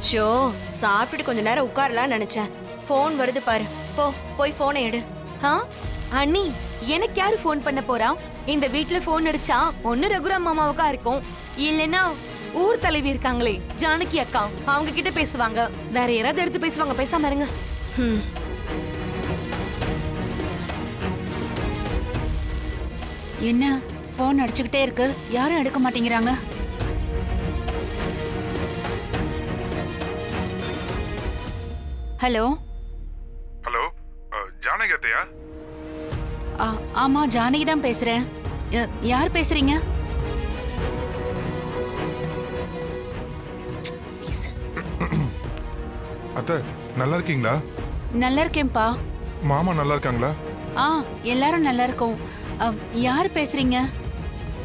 Show, சாப்பிட்டுட்டு கொஞ்ச நேரம் உட்காரலாம் நினைச்சேன். போன் வருது பாரு. போய் போனை எடு. அண்ணி, எனக்கு யாரு போன் பண்ண போறா? இந்த வீட்ல போன் அடிச்சா ஒண்ணு ரகுராம் மாமாவுக்கா இருக்கும், இல்லைன்னா ஊர் தலைவி இருக்காங்களே ஜானகி அக்கா, அவங்க கிட்ட பேசுவாங்க. வேற யாராவது எடுத்து பேசுவாங்க. பேசாம இருங்க. என்ன போன் அடிச்சுக்கிட்டே இருக்கு, யாரும் எடுக்க மாட்டேங்கிறாங்க. ஹலோ ஹலோ, ஜானகி அத்தையா? ஆமா, ஜானகி தான் பேசுறேன். யார் பேசுறீங்க? அத்தை நல்லா இருக்கீங்களா? நல்லா இருக்கேன்பா. மாமா நல்லா இருக்காங்களா? எல்லாரும் நல்லா இருக்கோம். யார் பேசுறீங்க?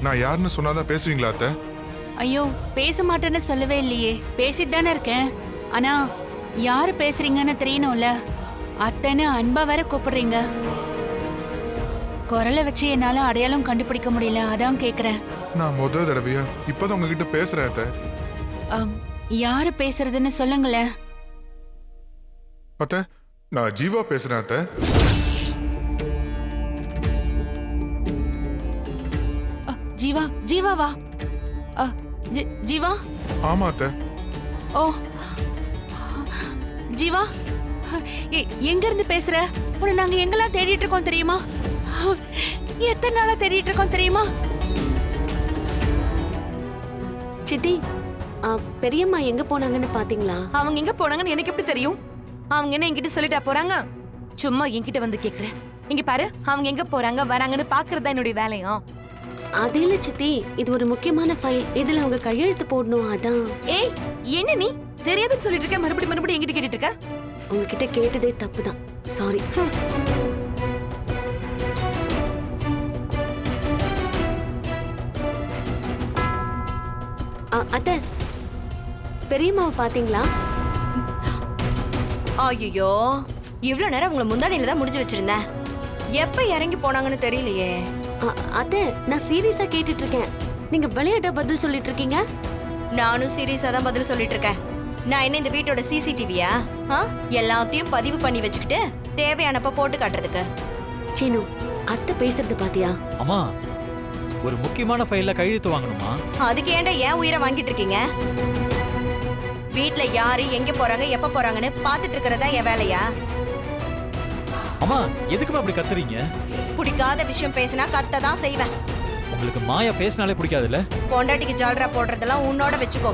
நான் யாருன்னு சொன்னாதான் பேசுவீங்களா அத்தை? ஐயோ, பேச மாட்டேன்னு சொல்லவே இல்லையே. பேசிட்டு தானே இருக்கேன். ஆனா யாரு பேசுறீங்கன்னு தெரியணும்ல. அத்தைன்னு அன்பா வேற கூப்பிடுறீங்க. குரலை வச்சு என்னால அடையாளம் கண்டுபிடிக்க முடியல, அதான் கேக்குறேன். நான் முதல் தடவையா இப்பதான் உங்ககிட்ட பேசுறேன் அத்தை. யாரு பேசுறதுன்னு சொல்லுங்களேன். அத்தை, நான் ஜீவா பேசுறேன் அத்தை. ஜீவாவா? ஜீவா? ஆமா அத்தை. ஓ ஜீவா, எங்க இருந்து பேசுற? உன்னை நாங்க எங்கெல்லாம் தேடிட்டு இருக்கோம் தெரியுமா? எத்தனை நாளா தேடிட்டு இருக்கோம் தெரியுமா? சித்தி, பெரியம்மா எங்க போனாங்கன்னு பாத்தீங்களா? அவங்க எங்க போனாங்கன்னு எனக்கு எப்படி தெரியும்? அவங்க என்ன என்கிட்ட சொல்லிட்டா போறாங்க? சும்மா என்கிட்ட வந்து கேக்குறேன். இங்க பாரு, அவங்க எங்க போறாங்க வராங்கன்னு பாக்குறதா என்னுடைய வேலையா? அது இல்ல சித்தி, இது ஒரு முக்கியமான ஃபைல். இதுல அவங்க கையெழுத்து போடணும், அதான். ஏய், என்ன நீ தெரியாதுன்னு சொல்லிட்டு இருக்க? மறுபடியும் என்கிட்ட கேட்டுட்டு இருக்க? உங்ககிட்ட கேட்டதே தப்புதான், சாரி. அத்தை, பெரியம்மாவை பாத்தீங்களா? ஐயோ, இவ்வளவு நேரம் உங்களை முந்தானையில தான் முடிஞ்சு வச்சிருந்தேன். எப்ப இறங்கி போனாங்கன்னு தெரியலையே. அத்தை, நான் சீரியஸா கேட்டுட்டு இருக்கேன். நீங்க விளையாட்டா பதில் சொல்லிட்டு இருக்கீங்க. நானும் சீரியஸா தான் பதில் சொல்லிட்டு இருக்கேன். நான் என்ன இந்த வீட்டோட சிசிடிவியா? எல்லாத்தையும் பதிவு பண்ணி வச்சுக்கிட்டு தேவையானப்ப போட்டு காட்டுறதுக்கு. சீனு, அத்தை பேசுறது பாத்தியா? அம்மா, ஒரு முக்கியமான ஃபைல்ல கையெழுத்து வாங்கணுமா? அதுக்கு ஏன்டா ஏன் உயிரை வாங்கிட்டு இருக்கீங்க? வீட்ல யாரு எங்க போறாங்க எப்ப போறாங்கன்னு பாத்துட்டு இருக்கிறதா என் வேலையா? அம்மா, எதுக்குமா அப்படி கத்துறீங்க? பிடிக்காத விஷயம் பேசினா கத்த தான் செய்வேன். உங்களுக்கு மாயா பேசினாலே பிடிக்காதுல்ல? பொண்டாட்டிக்கு ஜால்ரா போடுறதெல்லாம் உன்னோட வச்சுக்கோ,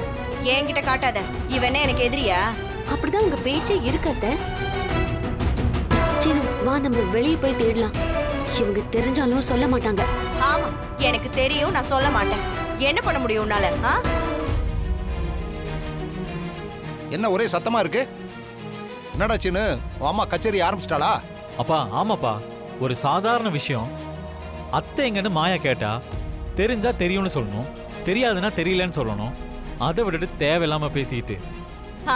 என்கிட்ட காட்டாத. இவனே எனக்கு எதிரியா? அப்படிதான் உங்க பேச்சே இருக்கு அத்தை. சீனு, வா நம்ம வெளியே போய் தேடலாம். இவங்க தெரிஞ்சாலும் சொல்ல மாட்டாங்க. ஆமா, எனக்கு தெரியும், நான் சொல்ல மாட்டேன். என்ன பண்ண முடியும் உன்னால? என்ன ஒரே சத்தமா இருக்கு? என்னடா சீனு, அம்மா கச்சேரி ஆரம்பிச்சிட்டாளா? அப்பா, ஆமாப்பா, ஒரு சாதாரண விஷயம். அத்தை எங்கன்னு மாயா கேட்டா தெரிஞ்சா தெரியும்னு சொல்லணும், தெரியாதுன்னா தெரியலன்னு சொல்லணும். அதை விட்டுட்டு தேவையில்லாம பேசிட்டு.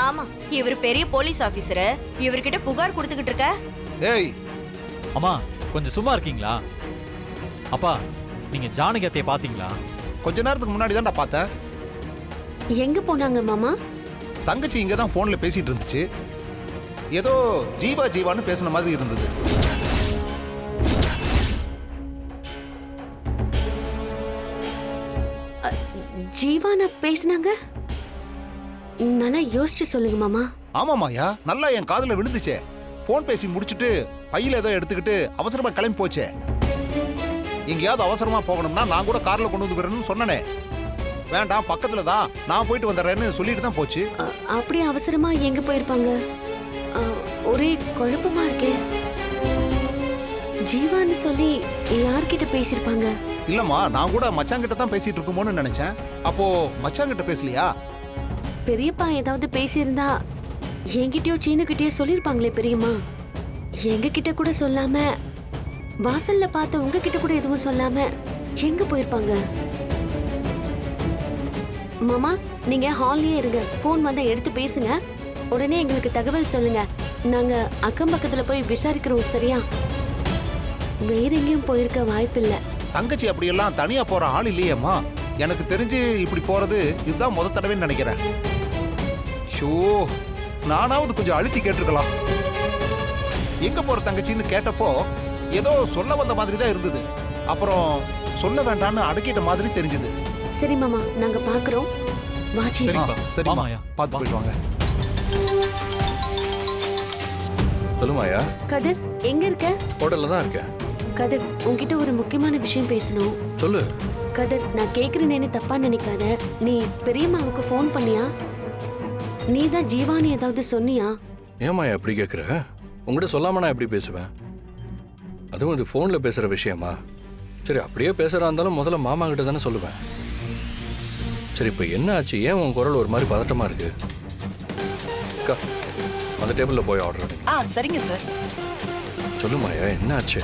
ஆமா, இவர் பெரிய போலீஸ் ஆபீசர். இவர்கிட்ட புகார் கொடுத்துக்கிட்டு இருக்க. ஏய் அம்மா, கொஞ்சம் சும்மா இருக்கீங்களா? அப்பா, நீங்க ஜானகி அத்தையை பாத்தீங்களா? கொஞ்ச நேரத்துக்கு முன்னாடி தான்டா பார்த்தேன். எங்க போனாங்க மாமா? தங்கச்சி இங்க தான் போன்ல பேசிட்டு இருந்துச்சு. ஏதோ ஜீவான்னு பேசுன மாதிரி இருந்தது. ஜீவானா பேசினாங்க? நல்லா யோசிச்சு சொல்லுங்க மாமா. ஆமா மாயா, நல்லா என் காதுல விழுந்துச்சே. போன் பேசி முடிச்சுட்டு பையில ஏதோ எடுத்துக்கிட்டு அவசரமா கிளம்பி போச்சே. எங்கேயாவது அவசரமா போகணும்னா நான் கூட கார்ல கொண்டு வந்து வரணும்னு சொன்னனே. வேண்டாம், பக்கத்துல தான், நான் போயிட்டு வந்துடுறேன்னு சொல்லிட்டு தான் போச்சு. அப்படி அவசரமா எங்க போயிருப்பாங்க? ஒரே குழப்பமா இருக்கே. ஜீவான்னு சொல்லி யார்கிட்ட பேசிருப்பாங்க? இல்லம்மா, நான் கூட மச்சாங்கிட்ட தான் பேசிட்டு இருக்குமோன்னு நினைச்சேன். அப்போ மச்சாங்கிட்ட பேசலையா? பெரியப்பா ஏதாவது பேசியிருந்தா என்கிட்டயோ சீனுகிட்டயோ சொல்லிருப்பாங்களே பெரியம்மா. எங்க கிட்ட கூட சொல்லாம, வாசல்ல பார்த்த உங்ககிட்ட கூட எதுவும் சொல்லாம எங்க போயிருப்பாங்க? மாமா, நீங்க ஹால்லயே இருங்க. போன் வந்தா எடுத்து பேசுங்க. உடனே எங்களுக்கு தகவல் சொல்லுங்க. நாங்க அக்கம் பக்கத்துல போய் விசாரிக்கிறோம், சரியா? வேற எங்கேயும் போயிருக்க வாய்ப்பில்ல. தங்கச்சி அப்படியெல்லாம் தனியா போற ஆள் இல்லையேம்மா. எனக்கு தெரிஞ்சு இப்படி போறது இதுதான் முதல் தடவைன்னு நினைக்கிறேன். ஷோ, நானாவது கொஞ்சம் அழுத்தி கேட்டிருக்கலாம். எங்க போற தங்கச்சின்னு கேட்டப்போ ஏதோ சொல்ல வந்த மாதிரி தான் இருந்தது. அப்புறம் சொல்ல வேண்டாம்னு அடக்கிட்ட மாதிரி தெரிஞ்சது. சரி மாமா, நாங்க பாக்குறோம். வாச்சி. சரிப்பா. சரிம்மா, வாமாயா. பார்த்து வா. போயிட்டு வாங்க. சொல்லுமாயா, கதிர் எங்க இருக்க? ஹோட்டல்ல தான் இருக்கேன். கதிர், உன்கிட்ட ஒரு முக்கியமான விஷயம் பேசணும். சொல்லு. கதிர், நான் கேக்குறேன்னு தப்பா நினைக்காத. நீ பெரியம்மாவுக்கு ஃபோன் பண்ணியா? நீ தான் ஜீவானி ஏதாவது சொன்னியா? ஏமாயா எப்படி கேட்குற? உங்ககிட்ட சொல்லாம நான் எப்படி பேசுவேன்? அதுவும் இது ஃபோனில் பேசுகிற விஷயமா? சரி, அப்படியே பேசுகிறா இருந்தாலும் முதல்ல மாமா கிட்ட தானே சொல்லுவேன். சரி, இப்போ என்ன ஆச்சு? ஏன் உன் குரல் ஒரு மாதிரி பதட்டமாக இருக்கு? அக்கா, அந்த டேபிளில் போய் ஆர்டர் பண்ணி. சரிங்க சார். சொல்லுமாயா, என்ன ஆச்சு?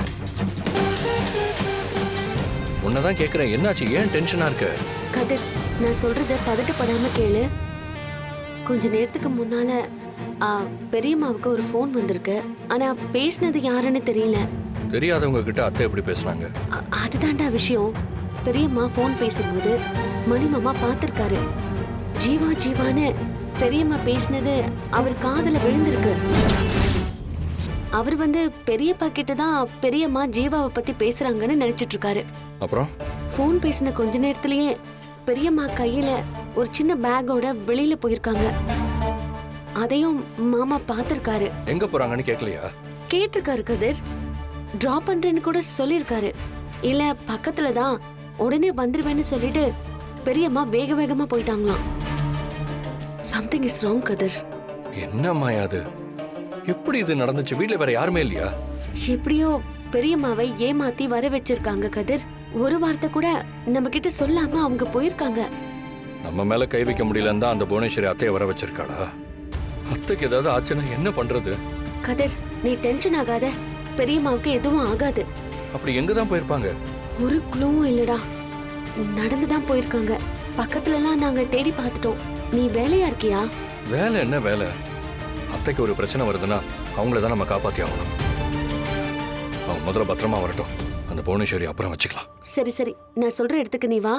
உன்னதான் கேட்குறேன், என்னாச்சு? ஏன் டென்ஷனாக இருக்க? கதிர், நான் சொல்றத பதட்டப்படாம கேளு. கொஞ்ச நேரத்துக்கு முன்னால பெரியம்மாவுக்கு ஒரு ஃபோன் வந்திருக்கு. ஆனா பேசினது யாருன்னு தெரியல. தெரியாதவங்க கிட்ட அத்தை எப்படி பேசுனாங்க? அதுதான்டா விஷயம். பெரியம்மா ஃபோன் பேசும்போது மணிமாமா பார்த்திருக்காரு. ஜீவா ஜீவான்னு பெரியம்மா பேசினது அவர் காதுல விழுந்திருக்கு. அவர் பெரியப்பா கிட்ட தான் பெரியம்மா ஜீவாவை பத்தி பேசுறாங்கன்னு நினைச்சிட்டு இருக்காரு. அப்புறம் ஃபோன் பேசின கொஞ்ச நேரத்திலேயே பெரியம்மா கையில ஒரு சின்ன பேக்கோட வெளியில போயிருக்காங்க. அதையும் மாமா பார்த்திருக்காரு. எங்க போறாங்கன்னு கேட்கலையா? கேட்டிருக்காரு கதிர். டிராப் பண்றேன்னு கூட சொல்லியிருக்காரு. இல்ல பக்கத்துல தான், உடனே வந்துருவேன்னு சொல்லிட்டு பெரியம்மா வேக வேகமா போயிட்டாங்களாம். சம்திங் இஸ் ராங் கதிர். என்ன மாயா அது? எப்படி இது நடந்துச்சு? வீட்ல வேற யாருமே இல்லையா? எப்படியோ பெரியம்மாவை ஏமாத்தி வர வச்சிருக்காங்க கதிர். ஒரு வார்த்தை கூட நம்ம கிட்ட சொல்லாம அவங்க போயிருக்காங்க. நம்ம மேல கை வைக்க முடியலன்னு தான் அந்த புவனேஸ்வரி அத்தையை வர வச்சிருக்காளா? அத்தைக்கு ஏதாவது ஆச்சுன்னா என்ன பண்றது? கதிர், நீ டென்ஷன் ஆகாத. பெரியம்மாவுக்கு எதுவும் ஆகாது. அப்படி எங்க தான் போயிருப்பாங்க? ஒரு க்ளூவும் இல்லடா. நடந்துதான் போயிருக்காங்க. பக்கத்துலலாம் நாங்க தேடி பார்த்துட்டோம். நீ வேலையா இருக்கியா? வேலை என்ன வேலை? அத்தைக்கு ஒரு பிரச்சனை வருதுன்னா அவங்கள தான் நம்ம காப்பாத்தி ஆகணும். அவங்க முதல்ல பத்திரமா வரட்டும். அந்த புவனேஸ்வரி அப்புறம் வச்சுக்கலாம். சரி சரி, நான் சொல்ற இடத்துக்கு நீ வா.